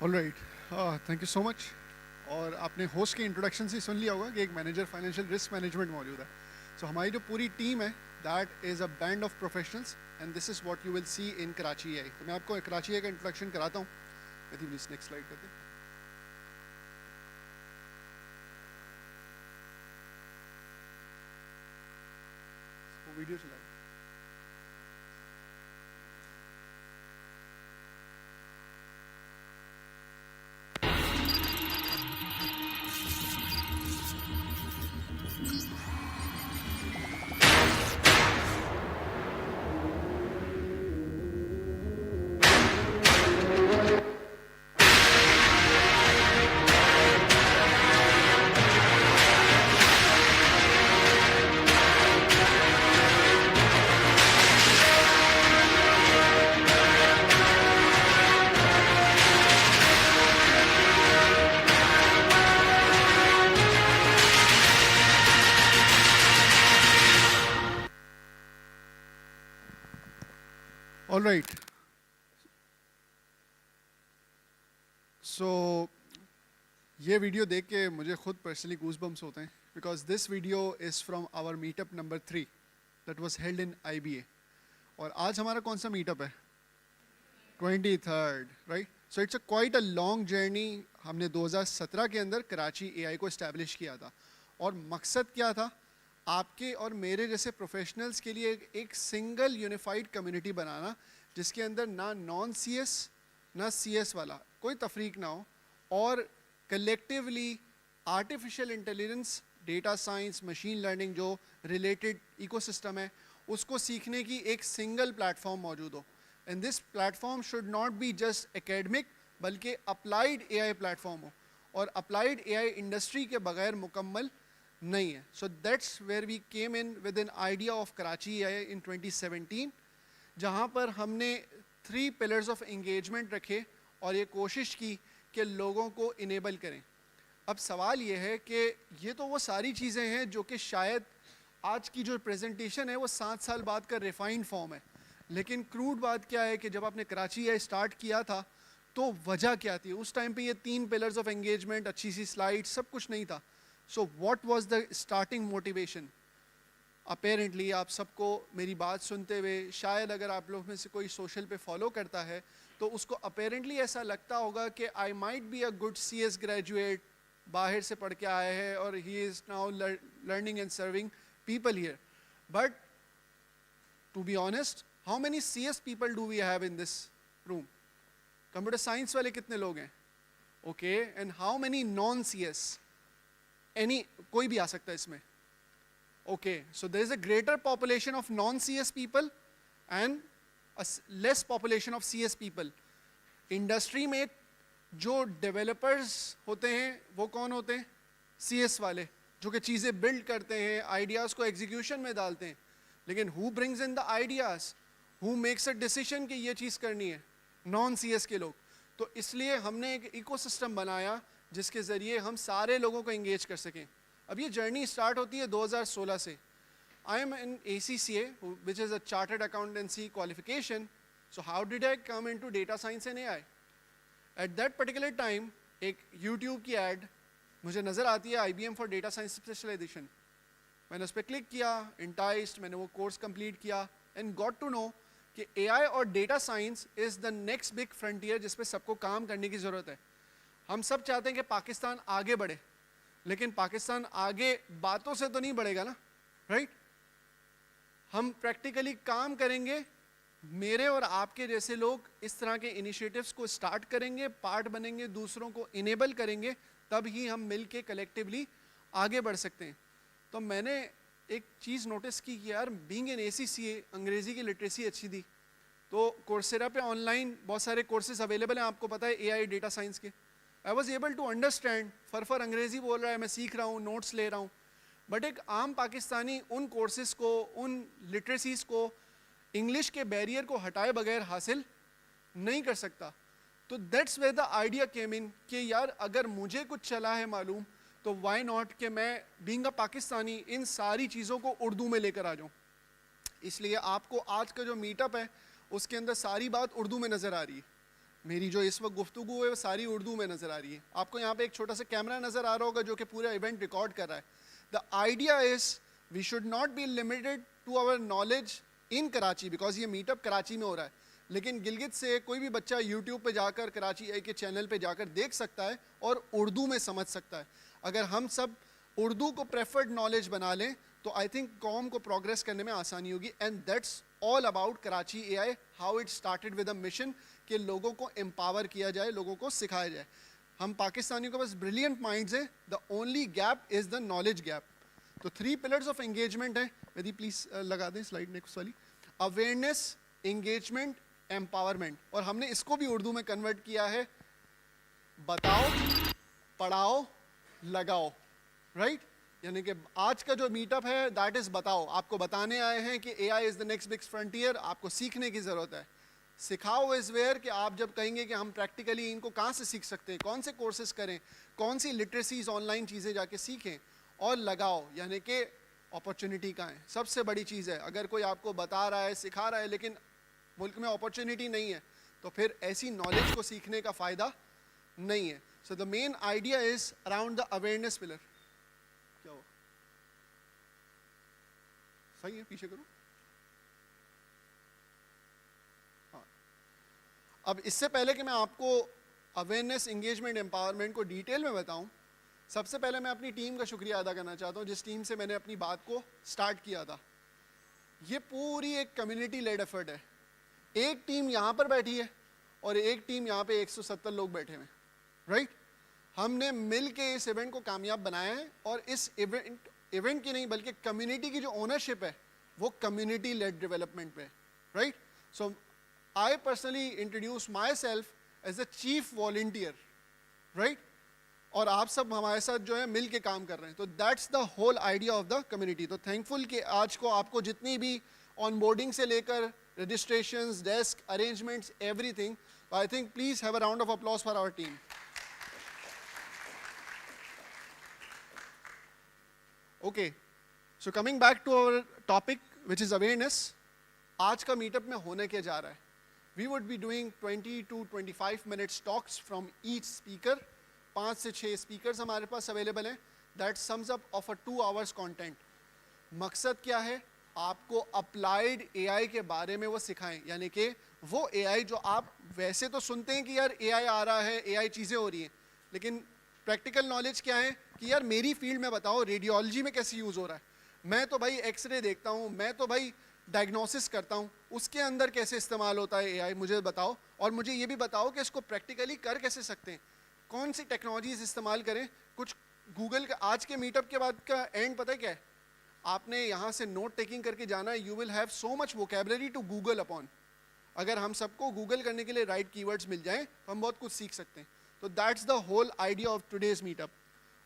All right, thank you so much. اور آپ نے ہوسٹ کے انٹروڈکشن سے سن لیا ہوگا کہ ایک مینیجر فائنینشیل رسک مینجمنٹ موجود ہے. سو ہماری جو پوری ٹیم ہے that is a band of professionals and this is what you will see in Karachi A I. تو میں آپ کو کراچی اے کا انٹروڈکشن کراتا ہوں. پلیز نیکسٹ سلائڈ کر دیں. ویڈیو چلائیں. All right. سو یہ ویڈیو دیکھ کے مجھے خود پرسنلی گوز بمس ہوتے ہیں because this video is from our meet up number 3 that was held in I B A. اور آج ہمارا کون سا میٹ اپ ہے؟ 23rd, right. So it's a quite a long journey. ہم نے 2017 کے اندر کراچی اے آئی کو اسٹیبلش کیا تھا اور مقصد کیا تھا؟ آپ کے اور میرے جیسے پروفیشنلز کے لیے ایک سنگل یونیفائڈ کمیونٹی بنانا جس کے اندر نہ نان سی ایس نہ سی ایس والا کوئی تفریق نہ ہو اور collectively artificial intelligence, data science, machine learning جو ریلیٹڈ ایکو سسٹم ہے اس کو سیکھنے کی ایک سنگل پلیٹ فارم موجود ہو. And this platform should not be just academic بلکہ applied A I platform ہو اور اپلائیڈ اے آئی انڈسٹری کے بغیر مکمل نہیں ہے. So that's where we came in with an idea of Karachi A I in 2017 جہاں پر ہم نے 3 پلرز آف انگیجمنٹ رکھے اور یہ کوشش کی کہ لوگوں کو انیبل کریں. اب سوال یہ ہے کہ یہ تو وہ ساری چیزیں ہیں جو کہ شاید آج کی جو پریزنٹیشن ہے وہ 7 سال بعد کا ریفائنڈ فارم ہے، لیکن کروڈ بات کیا ہے کہ جب آپ نے کراچی اے اسٹارٹ کیا تھا تو وجہ کیا تھی؟ اس ٹائم پہ یہ 3 پلرز آف انگیجمنٹ، اچھی سی سلائڈ، سب کچھ نہیں تھا. So what was the starting motivation? Apparently آپ سب کو میری بات سنتے ہوئے شاید اگر آپ لوگ میں سے کوئی سوشل پہ فالو کرتا ہے تو اس کو اپیرنٹلی ایسا لگتا ہوگا کہ I might be a good C S graduate, باہر سے پڑھ کے آیا ہے اور he is now learning and serving people here. But to be honest, how many C S people do we have in this room? Computer science والے کتنے لوگ ہیں؟ Okay. And how many non C S? Any کوئی بھی آ سکتا ہے اس میں. Okay, so there is a greater population of non-CS people and a less population of CS people. Industry میں جو ڈیولپرز ہوتے ہیں وہ کون ہوتے ہیں؟ سی ایس والے، جو کہ چیزیں بلڈ کرتے ہیں، آئیڈیاز کو ایگزیکیوشن میں ڈالتے ہیں. لیکن who brings in the ideas, who makes a decision کہ یہ چیز کرنی ہے؟ نان سی ایس کے لوگ. تو اس لیے ہم نے ایک ایکو سسٹم بنایا جس کے ذریعے ہم سارے لوگوں کو انگیج کر سکیں. اب یہ جرنی اسٹارٹ ہوتی ہے 2016 سے. I am in ACCA, which is a chartered accountancy qualification. So how did I come into data science and AI? At that particular time, ایک YouTube کی ایڈ مجھے نظر آتی ہے IBM for data science specialization. میں نے اس پہ click کیا، انٹائسڈ، میں نے وہ کورس کمپلیٹ کیا and got to know کہ AI اور data science is the next big frontier جس پہ سب کو کام کرنے کی ضرورت ہے. ہم سب چاہتے ہیں کہ پاکستان آگے بڑھے، لیکن پاکستان آگے باتوں سے تو نہیں بڑھے گا نا، رائٹ؟ ہم پریکٹیکلی کام کریں گے. میرے اور آپ کے جیسے لوگ اس طرح کے انیشیٹوز کو اسٹارٹ کریں گے، پارٹ بنیں گے، دوسروں کو انیبل کریں گے، تب ہی ہم مل کے کلیکٹیولی آگے بڑھ سکتے ہیں. تو میں نے ایک چیز نوٹس کی کہ یار بینگ ان ACCA انگریزی کی لٹریسی اچھی تھی. تو کورسیرا پہ آن لائن بہت سارے کورسز اویلیبل ہیں، آپ کو پتہ ہے AI ڈیٹا سائنس کے. I was able to understand. فر انگریزی بول رہا ہے، میں سیکھ رہا ہوں، نوٹس لے رہا ہوں. بٹ ایک عام پاکستانی ان کورسز کو، ان لٹریسیز کو، انگلش کے بیریئر کو ہٹائے بغیر حاصل نہیں کر سکتا. تو that's where the idea came in کہ یار اگر مجھے کچھ چلا ہے معلوم تو وائی ناٹ کہ میں بینگ اے پاکستانی ان ساری چیزوں کو اردو میں لے کر آ جاؤں. اس لیے آپ کو آج کا جو میٹ اپ ہے اس کے اندر ساری بات اردو میں نظر آ رہی ہے. میری جو اس وقت گفتگو ہے وہ ساری اردو میں نظر آ رہی ہے. آپ کو یہاں پہ ایک چھوٹا سا کیمرہ نظر آ رہا ہوگا جو کہ پورا ایونٹ ریکارڈ کر رہا ہے. The idea is we should not be limited to our knowledge in Karachi, because یہ میٹ اپ کراچی میں ہو رہا ہے, لیکن گلگت سے کوئی بھی بچہ یوٹیوب پہ جا کر کراچی اے کے چینل پہ جا کر دیکھ سکتا ہے اور اردو میں سمجھ سکتا ہے. اگر ہم سب اردو کو پریفرڈ نالج بنا لیں تو آئی تھنک قوم کو پروگریس کرنے میں آسانی ہوگی. And that's all about Karachi A I, how it started with a mission کہ لوگوں کو امپاور کیا جائے, لوگوں کو سکھایا جائے. ہم پاکستانیوں کے پاس بریلینٹ مائنڈز ہیں, the only gap is the knowledge gap. تو 3 پلرز آف انگیجمنٹ ہیں. ودی پلیز لگا دیں سلائڈ نیکسٹ والی. Awareness, engagement, empowerment. اور ہم نے اس کو بھی اردو میں کنورٹ کیا ہے بتاؤ, پڑھاؤ, لگاؤ. رائٹ, یعنی کہ آج کا جو میٹ اپ ہے دیٹ از بتاؤ. آپ کو بتانے آئے ہیں کہ اے آئی از دا نیکسٹ بگ فرنٹیئر, آپ کو سیکھنے کی ضرورت ہے. سکھاؤ از ویئر کہ آپ جب کہیں گے کہ ہم پریکٹیکلی ان کو کہاں سے سیکھ سکتے ہیں, کون سے کورسز کریں, کون سی لٹریسیز آن لائن چیزیں جا کے سیکھیں. اور لگاؤ یعنی کہ اپرچونیٹی کہاں ہے, سب سے بڑی چیز ہے. اگر کوئی آپ کو بتا رہا ہے, سکھا رہا ہے, لیکن ملک میں اپرچونیٹی نہیں ہے تو پھر ایسی نالج کو سیکھنے کا فائدہ نہیں ہے. So the main idea is around the awareness pillar. کیا ہو صحیح ہے, پیچھے کرو. ہاں, اب اس سے پہلے کہ میں آپ کو اویئرنیس, انگیجمنٹ, امپاورمنٹ کو ڈیٹیل میں بتاؤں, سب سے پہلے میں اپنی ٹیم کا شکریہ ادا کرنا چاہتا ہوں جس ٹیم سے میں نے اپنی بات کو سٹارٹ کیا تھا. یہ پوری ایک کمیونٹی لیڈ ایفرٹ ہے. ایک ٹیم یہاں پر بیٹھی ہے اور ایک ٹیم یہاں پہ 170 لوگ بیٹھے ہوئے ہیں. رائٹ, ہم نے مل کے اس ایونٹ کو کامیاب بنایا ہے. اور اس ایونٹ کی نہیں بلکہ کمیونٹی کی جو اونرشپ ہے وہ کمیونٹی لیڈ ڈیولپمنٹ پہ. Right, so I personally introduce my self as a chief volunteer. Right, اور آپ سب ہمارے ساتھ جو ہے مل کے کام کر رہے ہیں. تو that's the whole idea of the community. تو تھینک فل کہ آج کو آپ کو جتنی بھی آن بورڈنگ سے لے کر registrations, desk arrangements, everything. I think please have a round of applause for our team. Okay, so coming back to our topic which is awareness. آج کا میٹ اپ میں ہونے کیا جا رہا ہے, we would be doing 20 to 25 minutes talks from each speaker. 5 سے 6 speakers ہمارے پاس اویلیبل ہیں. That sums up of a 2 hours content. مقصد کیا ہے, آپ کو اپلائیڈ اے آئی کے بارے میں وہ سکھائیں. یعنی کہ وہ اے آئی جو آپ ویسے تو سنتے ہیں کہ یار اے آئی آ رہا ہے, اے آئی چیزیں ہو رہی ہیں, لیکن پریکٹیکل نالج کیا ہے کہ یار میری فیلڈ میں بتاؤ ریڈیولوجی میں کیسے یوز ہو رہا ہے. میں تو بھائی ایکس رے دیکھتا ہوں, میں تو بھائی ڈائگنوسس کرتا ہوں, اس کے اندر کیسے استعمال ہوتا ہے اے آئی مجھے بتاؤ. اور مجھے یہ بھی بتاؤ کہ اس کو پریکٹیکلی کر کیسے سکتے ہیں, کون سی ٹیکنالوجیز استعمال کریں. کچھ گوگل کا آج کے میٹ اپ کے بعد کا اینڈ پتہ ہے کیا ہے, آپ نے یہاں سے نوٹ ٹیکنگ کر کے جانا ہے. You will have so much vocabulary to Google upon. اگر ہم سب کو گوگل کرنے کے لیے رائٹ کی ورڈز مل جائیں تو ہم بہت کچھ سیکھ سکتے ہیں. تو that's the whole idea of today's meat اپ.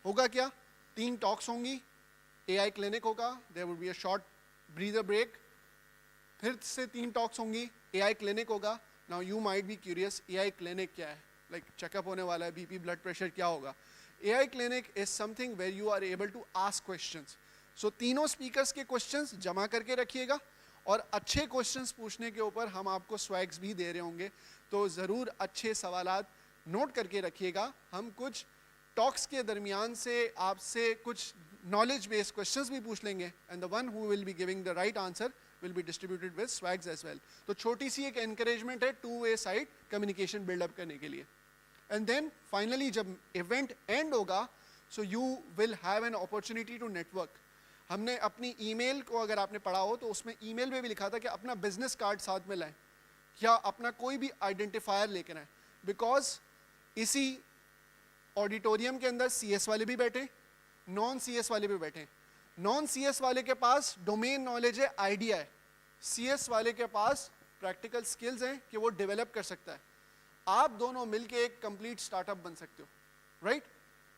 ہوگا کیا, 3 ٹاکس ہوں گی, اے آئی کلینک ہوگا, there would be a short breather break, پھر سے 3 ٹاکس ہوں گی, اے آئی کلینک ہوگا. Now you might be curious, A I clinic کیا ہے, لائک چیک اپ ہونے والا ہے, بی پی, بلڈ پریشر, کیا ہوگا. A I clinic is something where you are able to ask questions. So تینوں speakers کے کوشچنس جمع کر کے رکھیے گا, اور اچھے کوشچنس پوچھنے کے اوپر ہم آپ کو سویگس بھی دے رہے ہوں گے. تو ضرور اچھے سوالات نوٹ کر کے رکھیے گا. ہم کچھ ٹاکس کے درمیان سے آپ سے کچھ نالج بیسڈ کوشچنس بھی پوچھ لیں گے, and the one who will be giving the right answer will be distributed with swags as well. تو چھوٹی سی ایک انکریجمنٹ ہے 2-way side communication build up کرنے کے لیے. اینڈ دین فائنلی جب ایونٹ اینڈ ہوگا, so you will have an opportunity to network. ہم نے اپنی ای میل کو, اگر آپ نے پڑھا ہو تو اس میں ای میل میں بھی لکھا تھا کہ اپنا بزنس کارڈ ساتھ میں لائیں یا اپنا کوئی بھی آئیڈینٹیفائر لے کر آئیں. بیکاز اسی آڈیٹوریم کے اندر سی ایس والے بھی بیٹھے, نان سی ایس والے بھی بیٹھے. نان سی ایس والے کے پاس ڈومین نالج ہے, آئیڈیا ہے. سی ایس والے کے پاس پریکٹیکل سکلز ہیں کہ وہ ڈیولپ کر سکتا ہے. آپ دونوں مل کے ایک کمپلیٹ اسٹارٹ اپ بن سکتے ہو. رائٹ,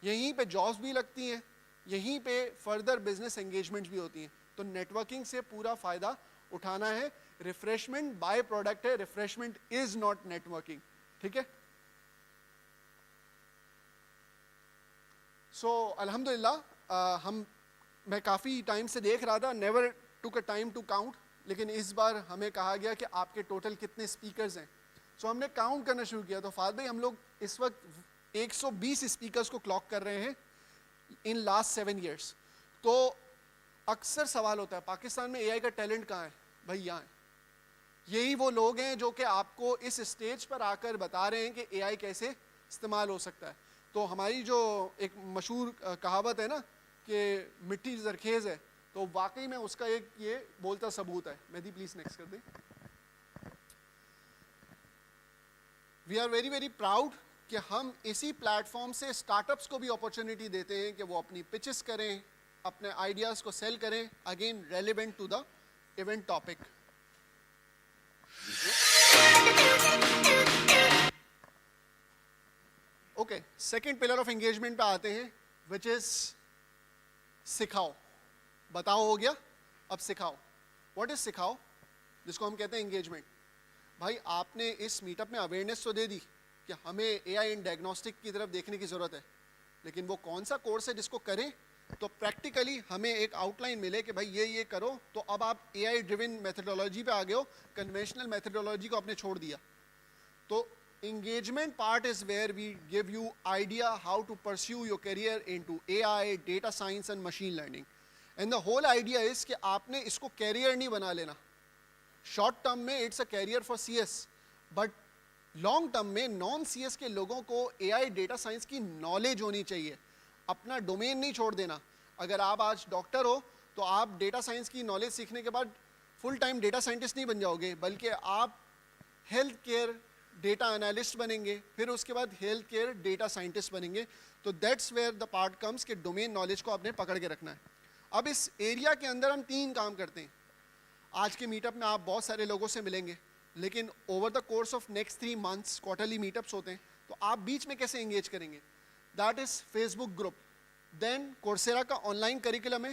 یہیں پہ جابس بھی لگتی ہیں, یہیں پہ فردر بزنس انگیجمنٹ بھی ہوتی ہیں. تو نیٹورکنگ سے پورا فائدہ اٹھانا ہے. ریفریشمنٹ بائی پروڈکٹ ہے, ریفریشمنٹ از ناٹ نیٹورکنگ. ٹھیک ہے. سو الحمدللہ میں کافی ٹائم سے دیکھ رہا تھا, نیور ٹوک اے ٹائم ٹو کاؤنٹ, لیکن اس بار ہمیں کہا گیا کہ آپ کے ٹوٹل کتنے اسپیکرز ہیں. سو ہم نے کاؤنٹ کرنا شروع کیا. تو فہد بھائی ہم لوگ اس وقت 120 اسپیکرس کو کلاک کر رہے ہیں ان لاسٹ 7 ایئرس. تو اکثر سوال ہوتا ہے پاکستان میں اے آئی کا ٹیلنٹ کہاں ہے؟ بھائی یہاں ہے. یہی وہ لوگ ہیں جو کہ آپ کو اس اسٹیج پر آ کر بتا رہے ہیں کہ اے آئی کیسے استعمال ہو سکتا ہے. تو ہماری جو ایک مشہور کہاوت ہے نا کہ مٹی زرخیز ہے, تو واقعی میں اس کا ایک یہ بولتا ثبوت ہے. مہدی پلیز نیکسٹ کر دیں. We are very very proud کہ ہم اسی پلیٹ فارم سے اسٹارٹ اپس کو بھی اپرچونیٹی دیتے ہیں کہ وہ اپنی پچز کریں, اپنے آئیڈیاز کو سیل کریں, again relevant to the event topic. Okay, second pillar of engagement پہ آتے ہیں, وچ از سکھاؤ. بتاؤ ہو گیا, اب سکھاؤ. What is سکھاؤ؟ جس کو ہم کہتے ہیں انگیجمنٹ. بھائی آپ نے اس میٹ اپ میں اویئرنیس تو دے دی کہ ہمیں اے آئی ان ڈائگنوسٹک کی طرف دیکھنے کی ضرورت ہے, لیکن وہ کون سا کورس ہے جس کو کریں؟ تو پریکٹیکلی ہمیں ایک آؤٹ لائن ملے کہ بھائی یہ کرو. تو اب آپ اے آئی ڈریون میتھڈولوجی پہ آ گئے ہو, کنونشنل میتھڈولوجی کو آپ نے چھوڑ دیا. تو engagement part is where we give you idea how to pursue your career into AI, data science and machine learning. And the whole idea is کہ آپ نے اس کو کیریئر نہیں بنا لینا. شارٹ ٹرم میں it's a career for C S, but long term میں non C S کے لوگوں کو اے آئی ڈیٹا سائنس کی نالج ہونی چاہیے. اپنا ڈومین نہیں چھوڑ دینا. اگر آپ آج ڈاکٹر ہو تو آپ ڈیٹا سائنس کی نالج سیکھنے کے بعد فل ٹائم ڈیٹا سائنٹسٹ نہیں بن جاؤ گے, بلکہ آپ ہیلتھ کیئر ڈیٹا انالسٹ بنیں گے, پھر اس کے بعد ہیلتھ کیئر ڈیٹا سائنٹسٹ بنیں گے. تو دیٹس ویئر دا پارٹ کمس کہ ڈومین نالج کو آپ نے پکڑ کے رکھنا ہے. اب اس ایریا کے اندر ہم 3 کام کرتے ہیں. آج کے میٹ اپ میں آپ بہت سارے لوگوں سے ملیں گے, لیکن over the course of next 3 months quarterly meetups ہوتے ہیں. تو آپ بیچ میں کیسے انگیج کریں گے؟ That is Facebook group. Then Coursera کا آن لائن کریکولم ہے,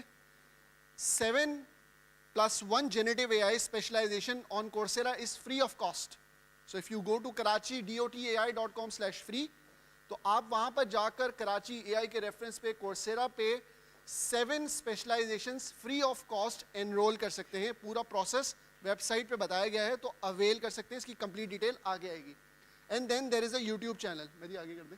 7+1 generative A I specialization on Coursera is free of cost. So if you go to karachi.dotai.com/free, تو آپ وہاں پر جا کر کراچی اے آئی کے ریفرنس پہ کورسیرا پہ 7 اسپیشلائزیشنس فری آف کاسٹ انرول کر سکتے ہیں. پورا پروسیس ویب سائٹ پہ بتایا گیا ہے, تو اویل کر سکتے ہیں. اس کی کمپلیٹ ڈیٹیل آگے آئے گی. And then there is a YouTube channel. میری آگے کر دیں.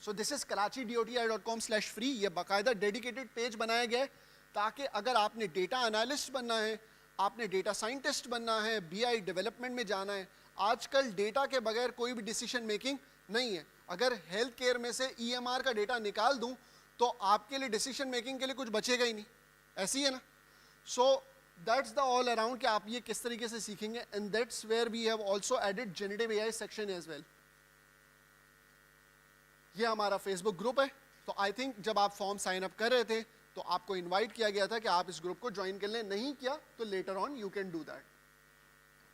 سو دس از karachi.dotai.com/free. یہ باقاعدہ ڈیڈیکیٹڈ پیج بنایا گیا ہے تاکہ اگر آپ نے ڈیٹا انالسٹ بننا ہے, آپ نے ڈیٹا سائنٹسٹ بننا ہے, بی آئی ڈیولپمنٹ میں جانا ہے. آج کل ڈیٹا کے بغیر کوئی بھی ڈیسیشن میکنگ نہیں ہے. اگر ہیلتھ کیئر میں سے ای ایم آر کا ڈیٹا نکال دوں تو آپ کے لیے ڈیسیشن میکنگ کے لیے کچھ بچے گا ہی نہیں. ایسی ہے نا. So that's the all around کہ آپ یہ کس طریقے سے سیکھیں گے. And that's where we have also added generative A I section as well. یہ ہمارا فیس بک گروپ ہے. تو آئی تھنک جب آپ فارم سائن اپ کر رہے تھے تو آپ کو انوائٹ کیا گیا تھا کہ آپ اس گروپ کو جوائن کر لیں. نہیں کیا تو later on you can do that.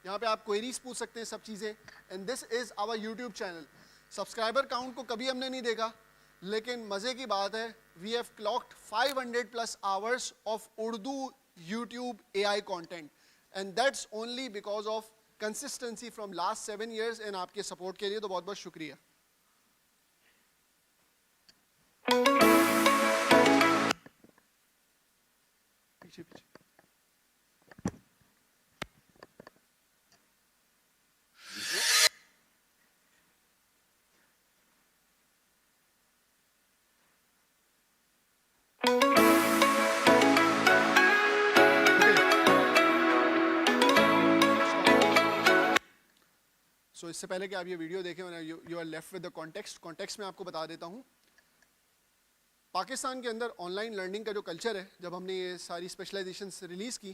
یہاں پہ آپ کوئریز پوچھ سکتے ہیں, سب چیزیں. And this is our YouTube channel. Subscriber count کو کبھی ہم نے نہیں دیکھا, لیکن مزے کی بات ہے we have clocked 500+ hours of Urdu YouTube A I content. And that's only because of consistency from last 7 years. And آپ کے سپورٹ کے لیے تو بہت بہت شکریہ. پیچھے پیچھے. سو اس سے پہلے کہ آپ یہ ویڈیو دیکھیں, you are left with the context. Context میں آپ کو بتا دیتا ہوں. پاکستان کے اندر آن لائن لرننگ کا جو کلچر ہے, جب ہم نے یہ ساری اسپیشلائزیشنس ریلیز کی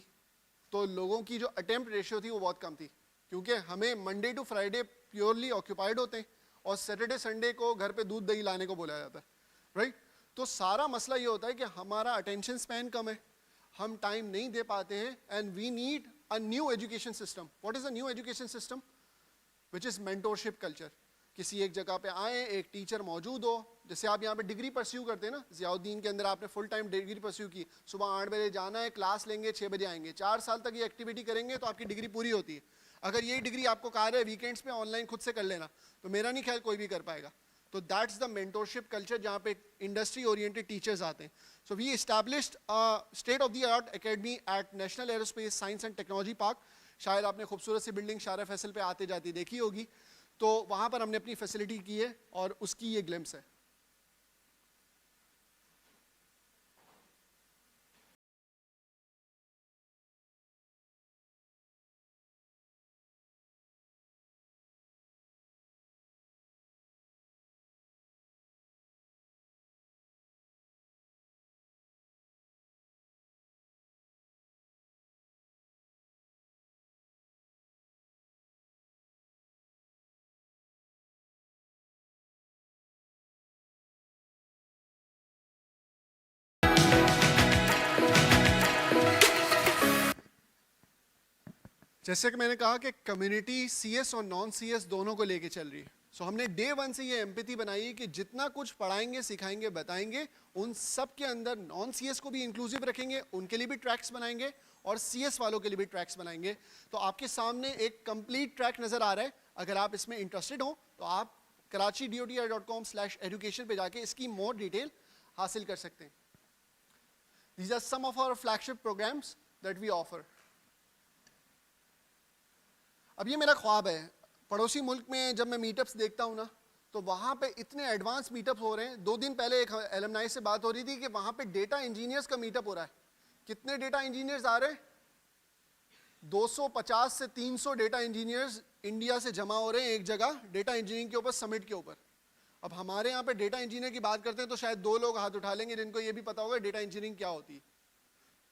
تو لوگوں کی جو اٹیمپٹ ریشیو تھی وہ بہت کم تھی, کیونکہ ہمیں Monday to Friday purely occupied ہوتے ہیں اور سیٹرڈے سنڈے کو گھر پہ دودھ دہی لانے کو بولا جاتا ہے, رائٹ. تو سارا مسئلہ یہ ہوتا ہے کہ ہمارا اٹینشن اسپین کم ہے, ہم ٹائم نہیں دے پاتے ہیں. And we need a new education system. What is a new education system? Which is mentorship culture. کسی ایک جگہ پہ آئیں, ایک ٹیچر موجود ہو. جیسے آپ یہاں پہ ڈگری پرسیو کرتے ہیں نا, ضیاء الدین کے اندر آپ نے فل ٹائم ڈگری پرسیو کی, صبح 8 بجے جانا ہے, کلاس لیں گے, 6 بجے آئیں گے, 4 سال تک یہ ایکٹیویٹی کریں گے تو آپ کی ڈگری پوری ہوتی ہے. اگر یہی ڈگری آپ کو کہا رہا ہے ویکینڈس پہ آن لائن خود سے کر لینا, تو میرا نہیں خیال کوئی بھی کر پائے گا. تو دیٹس دا مینٹورشپ کلچر جہاں پہ انڈسٹری اورینٹیڈ ٹیچرز آتے ہیں. So we established state of the art academy at National Aerospace Science and Technology Park, شاید آپ نے خوبصورت سی بلڈنگ شارع فیصل پہ آتے جاتی دیکھی ہوگی, تو وہاں پر ہم نے اپنی فیسلٹی کی ہے اور اس کی یہ گلمس ہے. جیسے کہ میں نے کہا کہ کمیونٹی سی ایس اور نان سی ایس دونوں کو لے کے چل رہی ہے. سو ہم نے ڈے ون سے یہ ایمپیتھی بنائی ہے کہ جتنا کچھ پڑھائیں گے, سکھائیں گے, بتائیں گے, ان سب کے اندر نان سی ایس کو بھی انکلوسیو رکھیں گے, ان کے لیے بھی ٹریکس بنائیں گے اور سی ایس والوں کے لیے بھی ٹریکس بنائیں گے. تو آپ کے سامنے ایک کمپلیٹ ٹریک نظر آ رہا ہے. اگر آپ اس میں انٹرسٹڈ ہوں تو آپ karachi.com/education پہ جا کے اس کی مور ڈیٹیل حاصل کر سکتے ہیں. These are some of our flagship programs that we offer. اب یہ میرا خواب ہے, پڑوسی ملک میں جب میں میٹ اپس دیکھتا ہوں نا, تو وہاں پہ اتنے ایڈوانس میٹ اپ ہو رہے ہیں. 2 دن پہلے ایک ایلمنائی سے بات ہو رہی تھی کہ وہاں پہ ڈیٹا انجینئرز کا میٹ اپ ہو رہا ہے. کتنے ڈیٹا انجینئرز آ رہے ہیں؟ 250 سے 300 ڈیٹا انجینئرز انڈیا سے جمع ہو رہے ہیں ایک جگہ ڈیٹا انجینئرنگ کے اوپر, سمٹ کے اوپر. اب ہمارے یہاں پہ ڈیٹا انجینئر کی بات کرتے ہیں تو شاید 2 لوگ ہاتھ اٹھا لیں گے جن کو یہ بھی پتا ہوگا ڈیٹا انجینئرنگ کیا ہوتی ہے.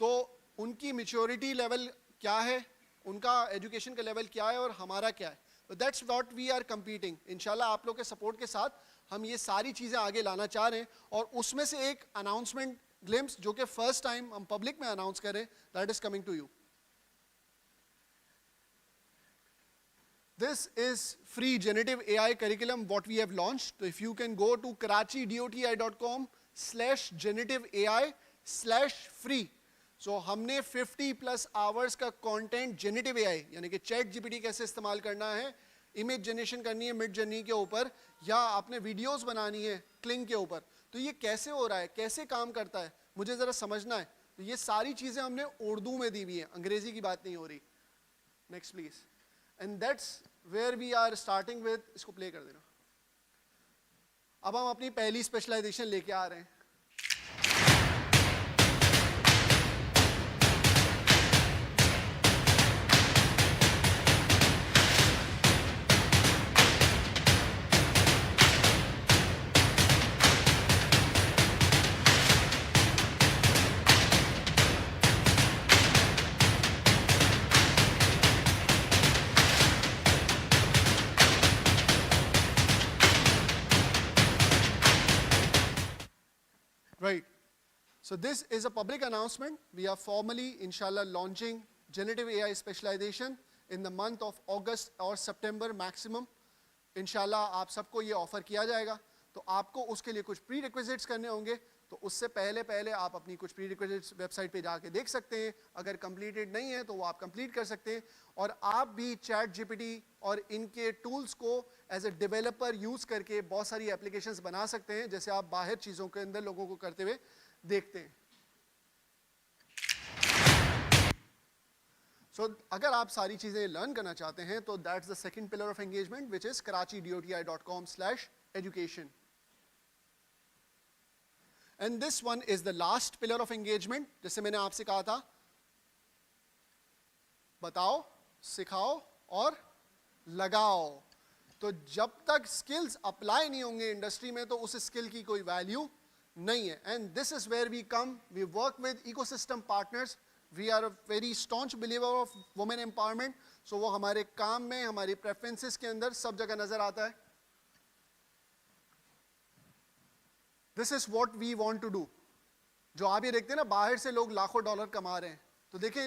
تو ان کی میچورٹی لیول کیا ہے, ان کا ایجوکیشن کا لیول کیا ہے اور ہمارا کیا ہے. That's what we are competing. انشاءاللہ آپ لوگ کے سپورٹ کے ساتھ ہم یہ ساری چیزیں آگے لانا چاہ رہے ہیں. اور اس میں سے ایک اناؤنسمنٹ گلمپس جو کہ فرسٹ ٹائم ہم پبلک میں اناؤنس کریں, that is coming to you. This is free generative AI curriculum what we have launched. So if you can go to karachi.doti.com/generative AI/free. So ہم نے 50+ hours کا content جنریٹیو اے آئی یعنی کہ چیٹ جی پی ٹی کیسے استعمال کرنا ہے, امیج جنریشن کرنی ہے مڈ جرنی کے اوپر, یا آپ نے ویڈیوز بنانی ہے کلنگ کے اوپر, تو یہ کیسے ہو رہا ہے, کیسے کام کرتا ہے, مجھے ذرا سمجھنا ہے. تو یہ ساری چیزیں ہم نے اردو میں دی ہوئی ہیں, انگریزی کی بات نہیں ہو رہی. Next please. And that's where we are starting with. اس کو پلے کر دینا. اب ہم اپنی پہلی اسپیشلائزیشن لے کے آ رہے ہیں. Right. So this is a public announcement. We are formally, inshallah, launching generative AI specialization in the month of August or September maximum. Inshallah, آپ سب کو یہ آفر کیا جائے گا. تو آپ کو اس کے لیے کچھ پری ریکویزٹس کرنے ہوں گے. تو اس سے پہلے آپ اپنی کچھ پری ریکویزٹس ویب سائٹ پہ جا کے دیکھ سکتے ہیں. اگر کمپلیٹڈ نہیں ہے تو وہ آپ کمپلیٹ کر سکتے ہیں. اور آپ بھی چیٹ جی پی ٹی اور ان کے ٹولز کو ایز اے ڈیولپر یوز کر کے بہت ساری اپلیکیشنز بنا سکتے ہیں, جیسے آپ باہر چیزوں کے اندر لوگوں کو کرتے ہوئے دیکھتے ہیں. سو اگر آپ ساری چیزیں لرن کرنا چاہتے ہیں تو that's the second pillar of engagement which is karachi.doti.com/education. And this one is the last pillar of engagement. جیسے میں نے آپ سے کہا تھا, بتاؤ, سکھاؤ اور لگاؤ. تو جب تک اسکلز اپلائی نہیں ہوں گے انڈسٹری میں تو اس اسکل کی کوئی ویلیو نہیں ہے. And this is where we come, we work with ecosystem partners. We are a very staunch believer of women empowerment. So وہ ہمارے کام میں, ہماری پریفرنسز کے اندر سب جگہ نظر آتا ہے. This is what we want to do. جو آپ یہ دیکھتے ہیں نا, باہر سے لوگ لاکھوں ڈالر کما رہے ہیں, تو دیکھیں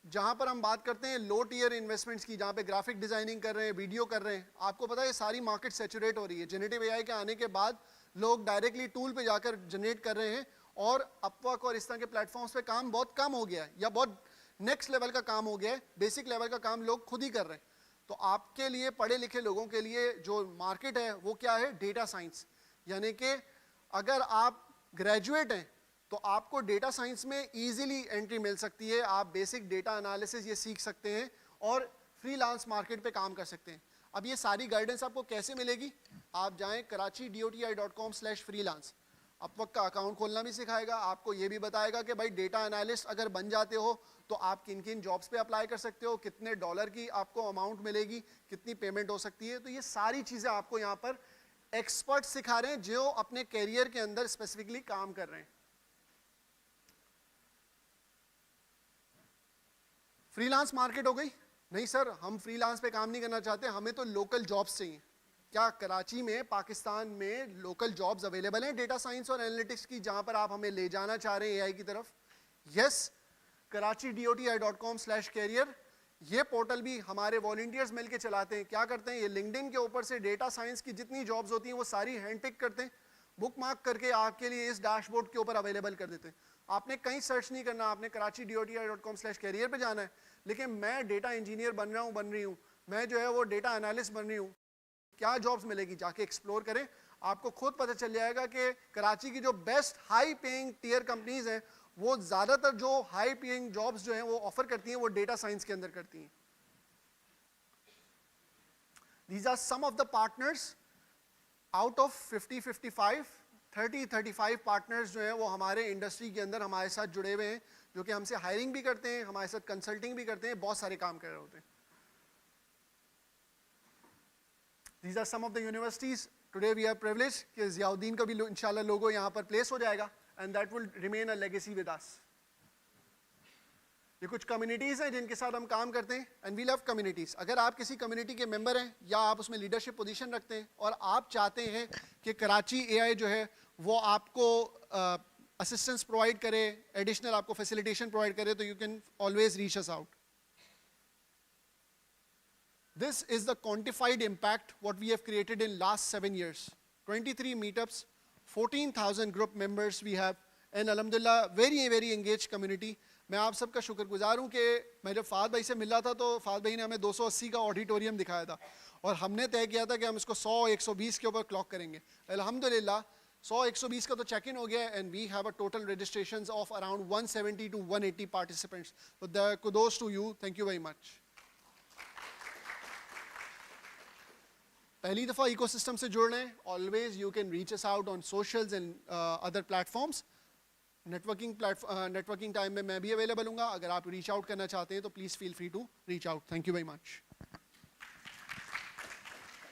جہاں پر ہم بات کرتے ہیں لو ٹیئر انویسٹمنٹس کی, جہاں پہ گرافک ڈیزائننگ کر رہے ہیں, ویڈیو کر رہے ہیں, آپ کو پتا ہے یہ ساری مارکیٹ سیچوریٹ ہو رہی ہے. جنریٹیو اے آئی کے آنے کے بعد لوگ ڈائریکٹلی ٹول پہ جا کر جنریٹ کر رہے ہیں, اور اپ ورک اور اس طرح کے پلیٹ فارمس پہ کام بہت کم ہو گیا ہے, یا بہت نیکسٹ لیول کا کام ہو گیا ہے. بیسک لیول کا کام لوگ خود ہی کر رہے ہیں. تو آپ کے لیے, پڑھے لکھے لوگوں کے لیے جو مارکیٹ ہے وہ کیا ہے, ڈیٹا سائنس. یعنی کہ اگر آپ گریجویٹ ہیں تو آپ کو ڈیٹا سائنس میں ایزیلی انٹری مل سکتی ہے. آپ بیسک ڈیٹا انالیسز یہ سیکھ سکتے ہیں, اور فری لانس مارکیٹ پہ کام کر سکتے ہیں. اب یہ ساری گائیڈنس آپ کو کیسے ملے گی؟ آپ جائیں karachi.doti.com/freelance. اپ وقت کا اکاؤنٹ کھولنا بھی سکھائے گا, آپ کو یہ بھی بتائے گا کہ بھائی ڈیٹا انالسٹ اگر بن جاتے ہو تو آپ کن کن جابس پہ اپلائی کر سکتے ہو, کتنے ڈالر کی آپ کو اماؤنٹ ملے گی, کتنی پیمنٹ ہو سکتی ہے. تو یہ ساری چیزیں آپ کو یہاں پر ایکسپرٹ سکھا رہے ہیں جو اپنے کیریئر کے اندر اسپیسیفکلی کام کر رہے ہیں. فری لانس مارکیٹ ہو گئی؟ نہیں سر, ہم فری لانس پہ کام نہیں کرنا چاہتے, ہمیں تو لوکل جابس چاہیے. کیا کراچی میں, پاکستان میں لوکل جابز اویلیبل ہیں ڈیٹا سائنس اور اینالیٹکس کی, جہاں پر آپ ہمیں لے جانا چاہ رہے ہیں اے آئی کی طرف؟ یس, karachi.doti.com/career. یہ پورٹل بھی ہمارے والنٹیئرز مل کے چلاتے ہیں. کیا کرتے ہیں, یہ لنکڈن کے اوپر سے ڈیٹا سائنس کی جتنی جابز ہوتی ہیں وہ ساری ہینڈ پک کرتے ہیں, بک مارک کر کے آپ کے لیے اس ڈیش بورڈ کے اوپر اویلیبل کر دیتے ہیں. آپ نے کہیں سرچ نہیں کرنا, آپ نے karachi.doti.com/career پہ جانا ہے. لیکن میں ڈیٹا انجینئر بن رہی ہوں, میں جو ہے وہ ڈیٹا انالسٹ بن رہی ہوں, کیا جابز ملے گی؟ جا کے ایکسپلور کریں, آپ کو خود پتہ چل جائے گا کہ کراچی کی جو best high paying tier companies ہیں وہ زیادہ تر جو ہائی پیئنگ جابز جو ہیں وہ آفر کرتی ہیں وہ ڈیٹا سائنس کے اندر کرتی ہیں. These are some of the partners out of 55 30-35 partners جو ہیں وہ ہمارے انڈسٹری کے اندر ہمارے ساتھ جڑے ہوئے ہیں, جو کہ ہم سے ہائرنگ بھی کرتے ہیں, ہمارے ساتھ کنسلٹنگ بھی کرتے ہیں, بہت سارے کام کر رہے ہوتے ہیں. These are some of the universities. Today we are privileged کہ ضیاء الدین کا بھی انشاءاللہ لوگو یہاں پر پلیس ہو جائے گا, and that will remain a legacy with us. یہ کچھ کمیونٹیز ہیں جن کے ساتھ ہم کام کرتے ہیں, اینڈ وی لو کمیونٹیز. اگر آپ کسی کمیونٹی کے ممبر ہیں یا آپ اس میں لیڈرشپ پوزیشن رکھتے ہیں اور آپ چاہتے ہیں کہ کراچی اے آئی جو ہے وہ آپ کو اسسٹنس پرووائڈ کرے, ایڈیشنل آپ کو فیسیلیٹیشن پرووائڈ کرے, تو you can always reach us out. This is the quantified impact what we have created in last 7 years. 23 meetups, 14,000 group members we have, and alhamdulillah very engaged community. میں آپ سب کا شکر گزار ہوں کہ میں جب فہد بھائی سے ملا تھا تو فہد بھائی نے ہمیں 280 کا آڈیٹوریم دکھایا تھا, اور ہم نے طے کیا تھا کہ ہم اس کو 100-120 کے اوپر کلاک کریں گے. الحمدللہ 100-120 کا تو چیک ان ہو گیا, and we have a total registrations of around 170 to 180 participants. So kudos to you, thank you very much. پہلی دفعہ ایکو سسٹم سے جڑ رہے ہیں, always you can reach us out on socials and other platforms. Networking time میں بھی available ہوں گا, اگر آپ ریچ آؤٹ کرنا چاہتے ہیں تو please feel free to reach out. Thank you very much.